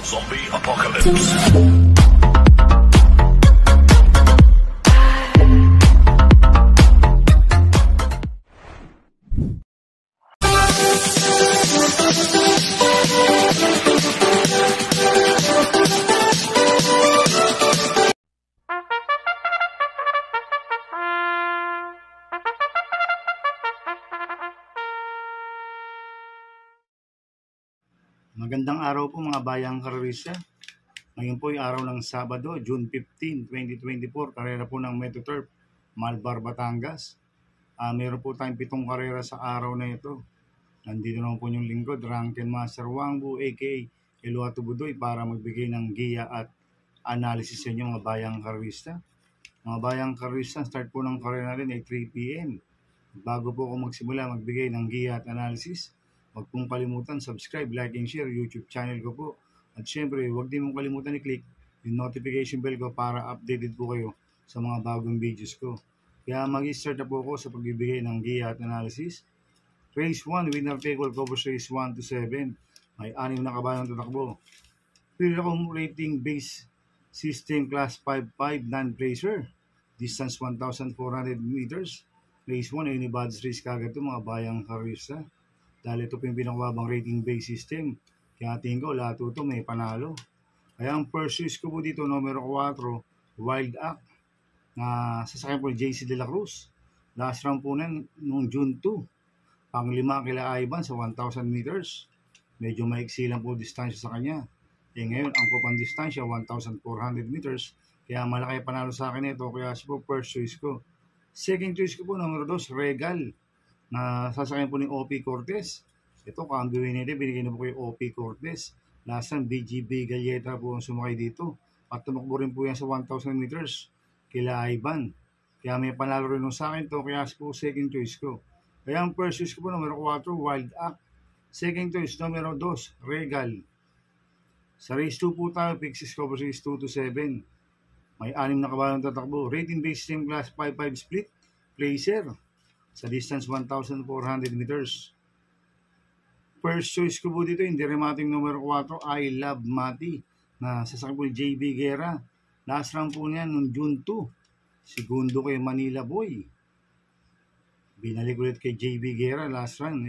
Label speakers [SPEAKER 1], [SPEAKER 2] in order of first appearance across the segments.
[SPEAKER 1] Zombie Apocalypse.
[SPEAKER 2] Magandang araw po mga bayang karerista. Ngayon po ay araw ng Sabado, June 15, 2024. Karera po ng Metroturf, Malbar, Batangas. Meron po tayong 7 karera sa araw na ito. Nandito naman po yung lingkod, Ranken Master Wangbu aka Eluato Budoy para magbigay ng giya at analysis sa inyo mga bayang karerista. Mga bayang karerista, start po ng karera natin ay 3 p.m. Bago po ako magsimula magbigay ng giya at analysis, huwag pong kalimutan subscribe, like, and share YouTube channel ko po. At syempre, huwag din mong kalimutan i-click yung notification bell ko para updated po kayo sa mga bagong videos ko. Kaya mag-start na po ako sa pagbibigay ng giya at analysis. Race 1, winner take all covers race 1 to 7. May 6 na kabayang tatakbo. Pili akong rating base system class 5-5 non-placer. Distance 1,400 meters. Race 1, anybody's race kagad ito mga bayang karista. Dahil ito po yung pinakababang rating base system. Kaya tingin ko lahat ito may panalo. Kaya ang first choice ko po dito, numero 4, Wild Act. Na sasakyan po ni JC De La Cruz. Last round po noong June 2. Pang-5 kila Ivan sa 1,000 meters. Medyo maiksi lang po distansya sa kanya. Ngayon, ang po pang distansya, 1,400 meters. Kaya malaki panalo sa akin ito. Kaya siya po first choice ko. Second choice ko po, numero 2, Regal. Na sasakyan po ni OP Cortez. Ito, kambiwin nito, binigyan na po kayo OP Cortez. Last time, BGB Galleta po ang sumakay dito. At tumakbo rin po yan sa 1,000 meters kila Ivan. Kaya may panalo rin sa akin to, kaya po second choice ko. Kaya ang first choice ko po, numero 4, Wild Act. Second choice, numero 2, Regal. Sa race 2 po tayo, Pixis cover race 2 to 7. May 6 na kabayang tatakbo. Rating based system class 5-5 split. Placer. Sa distance 1,400 meters. First choice ko po dito, hindi remating numero 4, I Love Mati, na sasakyan po ni JB Guerra. Last round po niya noong June 2. Segundo kay Manila Boy. Binalik ulit kay JB Guerra last round.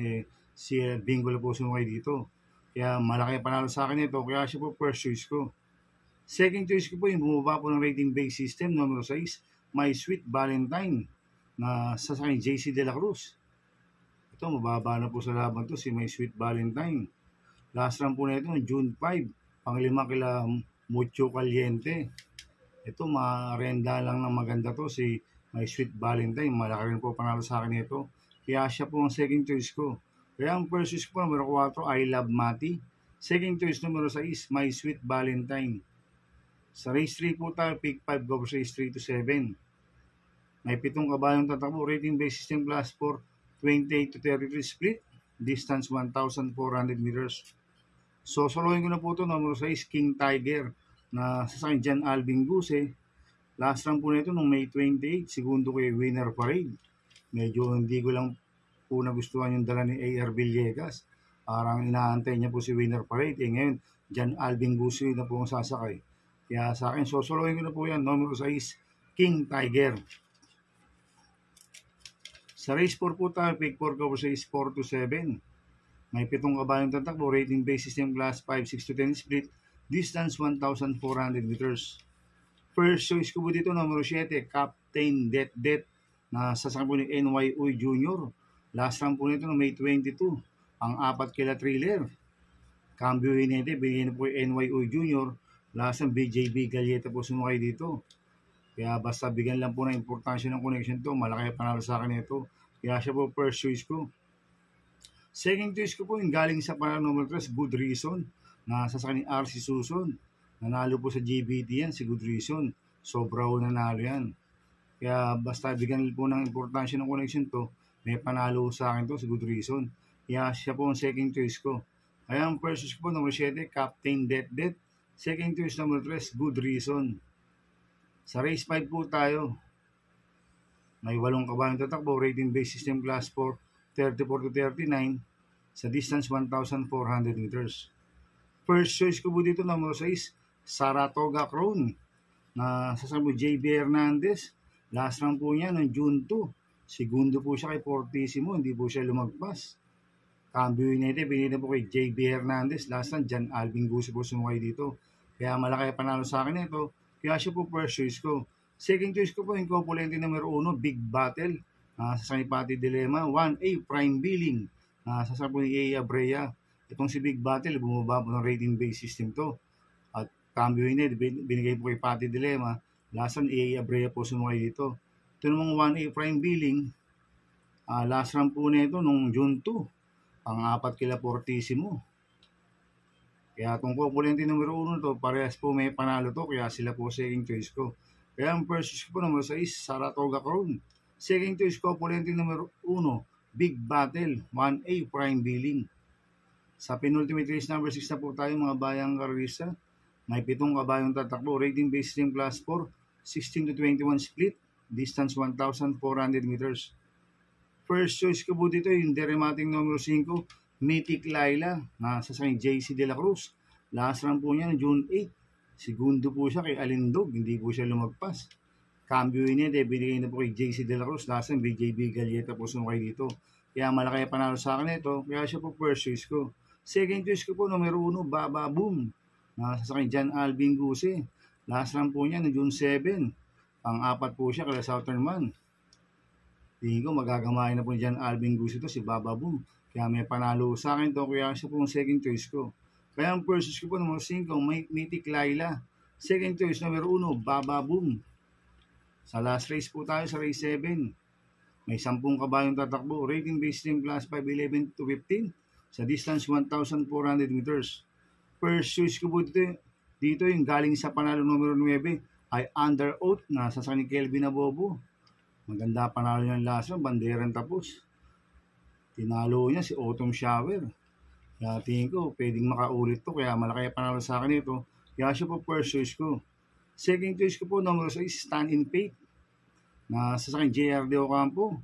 [SPEAKER 2] Si Bingo na po sumakay dito. Kaya malaki panalo sa akin ito. Kaya siya po first choice ko. Second choice ko po yung bumaba po ng rating base system, numero 6, My Sweet Valentine, na sasakyan JC De La Cruz. Ito, mababa na po sa laban to si My Sweet Valentine. Last round po na ito, June 5, pang-5 kila Mucho Caliente. Ito, marenda lang ng maganda to si My Sweet Valentine. Malaki rin po panalo sa akin ito. Kaya siya po ang second choice ko. Kaya ang first choice ko, numero 4, I Love Mati. Second choice, numero 6, My Sweet Valentine. Sa race 3 po tayo, pick 5, go for race 3 to 7. May 7 kabayang tatakbo, rating base system class 4, 28 to 33 split, distance 1,400 meters. So, solohin ko na po ito, number 6, King Tiger, na sasakyan Jan Alvin Guse. Last round po na ito, noong May 28, segundo kay Winner Parade. Medyo hindi ko lang po nagustuhan yung dala ni A.R. Villegas. Parang inaantay niya po si Winner Parade. Ngayon, Jan Alvin Guse na po ang sasakay. Kaya sa akin, so solohin ko na po yan, number 6, King Tiger. Sa race 4 po tayo, pick 4 cover race 4 to 7. May 7 kabayang tatakbo, rating base system class 5, 6 to 10 split, distance 1,400 meters. First choice ko po dito, numero 7, Captain Det, na sasakyan po ni NY Uy Jr. Last round po nito, May 22, ang 4 kila Thriller. Cambio Hinete, binigyan na po yung NY Uy Jr. Last round, BJB Galleta po sumakay dito. Kaya basta bigyan lang po ng importansya ng connection to, malaki panalo sa akin ito. Kaya siya po first choice ko. Second choice ko po yung galing sa panalo number 3, Good Reason, na sasakyan ni RC Suson. Nanalo po sa GBT yan, si Good Reason. Sobra po nanalo yan. Kaya basta bigyan po ng importansya ng connection to, may panalo sa akin to, si Good Reason. Kaya siya po ang second choice ko. Kaya ang first choice ko po, number 7, Captain Det. Second choice, number 3, Good Reason. Sa race 5 po tayo. May 8 kabayang tatakbo, rating base system class 4, 34 to 39, sa distance 1,400 meters. First choice ko po dito, number 6, Saratoga Crown. Na sasama po JB Hernandez. Last round po niya noong June 2. Segundo po siya kay Fortissimo, hindi po siya lumagpas. Cambio United, binili po kay JB Hernandez. Last round, John Alvin Guzzi po sumukay dito. Kaya malaki panalo sa akin ito. Kaya siya po first choice ko. Second choice ko po yung Copulente numero 1, Big Battle. Sa Sanipati Dilemma, 1A Prime Billing. Sasama po ni A. Abrea. Itong si Big Battle, bumaba po ng rating-based system to. At Cambio United, binigay po kay Pati Dilemma. Last round, A. Abrea po sumukay dito. Ito namang 1A Prime Billing, last round po nito nung June 2, pang-apat kila Fortissimo. Kaya itong Copulente numero 1 to, parehas po may panalo to, kaya sila po second choice ko. Kaya ang first choice ko po numero 6, Saratoga Crown. Second choice ko, Copulente numero 1, Big Battle, 1A Prime Billing. Sa penultimate race number 6 na po tayo mga bayang karista. May 7 kabayong tatakbo, rating based team class 4, 16 to 21 split. Distance 1,400 meters. First choice ko po dito yung deremating numero 5, Mythic Laila, na sasakay JC De La Cruz. Last round po niya June 8. Segundo po siya kay Alindog, hindi po siya lumagpas. Cambio United, binigay na po kay JC De La Cruz. Last round, BJB Galieta po sumakay dito. Kaya malaki panalo sa akin ito, kaya siya po first choice ko. Second choice ko po numero 1, Baba Boom, na sasakay John Alvin Guzzi. Last round po niya June 7. Pang-apat po siya kaya Southern Man. Tingin ko magagamahin na po dyan Alvin Guzzi to, si Baba Boom. Kaya may panalo sa akin to, kaya siya po ang second choice ko. Kaya ang first choice ko po numero 5, Mythic Laila. Second choice numero 1, Baba Boom. Sa last race po tayo sa race 7. May 10 kabayong tatakbo. Rating based team class 5, 11 to 15. Sa distance 1,400 meters. First choice ko po dito yung galing sa panalo numero 9. Ay Under Oath na sa ni Kelvin Abobo. Maganda panalo niya last round, banderang tapos. Tinalo niya si Autumn Shower. Kaya tingin ko, pwedeng makaulit to, kaya malaki panalo sa akin ito. Kaya siya po first choice ko. Second choice ko po, numero 6, Stand in Faith. Na sa JR De Ocampo.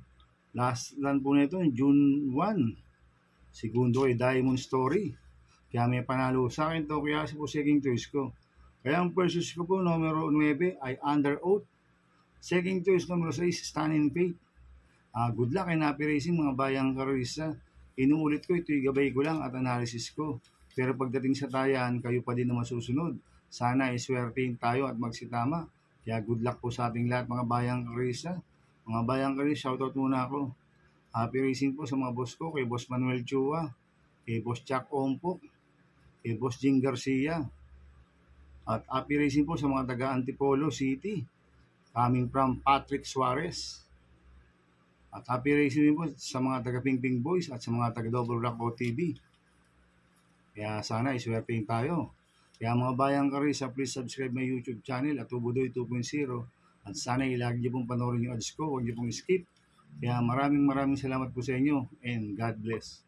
[SPEAKER 2] Last run po nito, June 1. Segundo ay Diamond Story. Kaya may panalo sa akin to, kaya siya po second choice ko. Kaya ang first choice ko po, numero 9, ay Under Oath. Second choice, numero 6, Stand in Faith. Good luck and happy racing mga bayang karista. Inuulit ko, ito'y gabay ko lang at analysis ko. Pero pagdating sa tayan, kayo pa din na masusunod. Sana iswertein tayo at magsitama. Kaya good luck po sa ating lahat mga bayang karista. Mga bayang karista, shoutout muna ako. Happy racing po sa mga boss ko, kay Boss Manuel Chua, kay Boss Chuck Ompok, kay Boss Jing Garcia. At happy racing po sa mga taga Antipolo City, coming from Patrick Suarez. At happy racing po sa mga taga Pingping Boys at sa mga taga Double Rock OTV. Kaya sana iswertein tayo. Kaya mga bayang karisa, please subscribe my YouTube channel at Tubudoy 2.0. At sana ilagi niyo pong panoorin yung ads ko, huwag niyo pong skip. Kaya maraming salamat po sa inyo and God bless.